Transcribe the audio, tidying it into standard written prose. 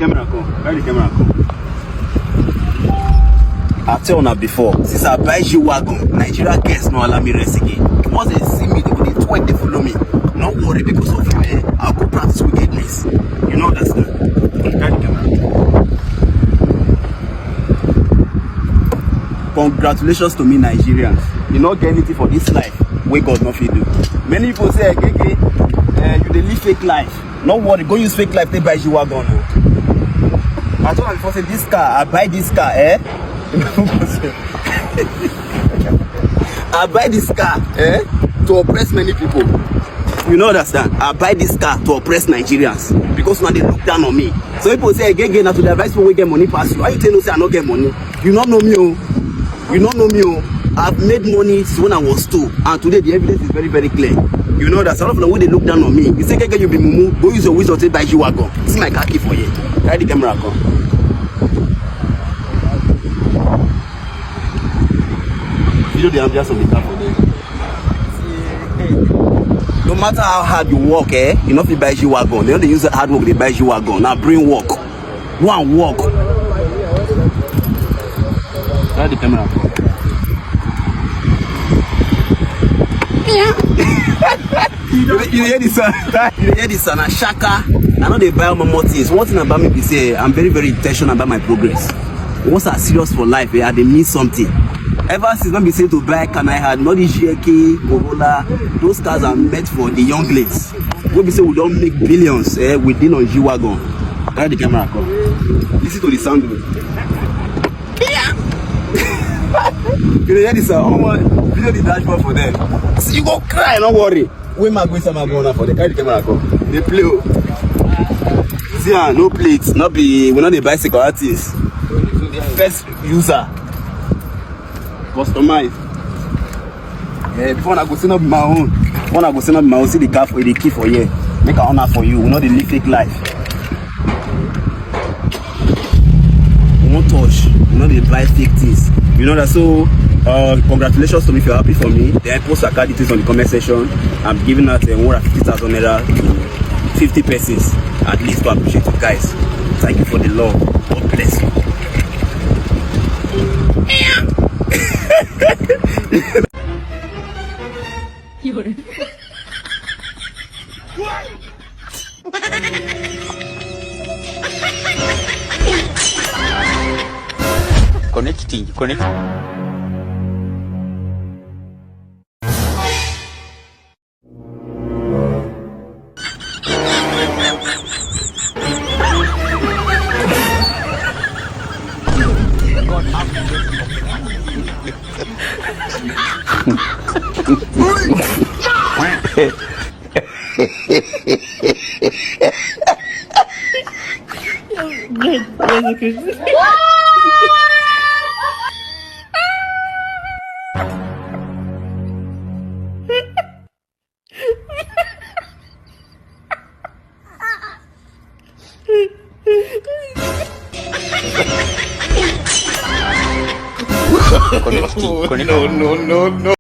camera come. Carry the camera come. I tell you before, since I buy G-wago, Nigeria guests no allow me rest again. Once they see me, they go they twerk, they follow me. No worry, because of you, I'll go practice wickedness. You know that's the carry the camera. Congratulations to me, Nigerians. You not get anything for this life. Where God not fit do. Many people say, you they live fake life. No worry, go use fake life. They buy G-wago. I told them before, say this car, I buy this car, I buy this car, to oppress many people. You know understand? I buy this car to oppress Nigerians because now they look down on me. So people say, again, now to the advice people we get money pass you. Why you tell me say I not get money? You not know me, oh. You don't know me, oh. I've made money since when I was 2, and today the evidence is very, very clear. You know that some of the way they look down on me. You say, you be mumu, go use your wisdom to buy G-wago. This is my car key for you. Carry the camera, come. Video the ambience of the car for them. No matter how hard you work, you know if you buy G-wago. They don't use hard work, they buy G-wago. Now bring work. Go and work. Carry the camera, come. You hear this son? You hear this son? Shaka. I know they buy more things. One thing about me is say I'm very, very intentional about my progress. Once I'm serious for life, they mean something. Ever since when we say to buy can I had not the GK, Corolla, those cars are meant for the young ladies. When we say we don't make billions, we deal on G-wago. Carry the camera, come. Listen to the sound. You hear this video the dashboard for them. See, you go cry, don't worry. Where am I going to for the carry the camera come? They play. See, no plates, not be we're not the bicycle artists. The first user. Customize. Before I go send up my own. When I go send up my own, see the car for the key for you. Make an honor for you. We know the live fake life. We won't touch. We know they buy fake things. You know that, so congratulations to me if you're happy for me. Then post your card details on the comment section. I'm giving out 150,000 naira to 50 persons at least to appreciate you guys. Thank you for the love. God bless you. Connecting. Connecting. No.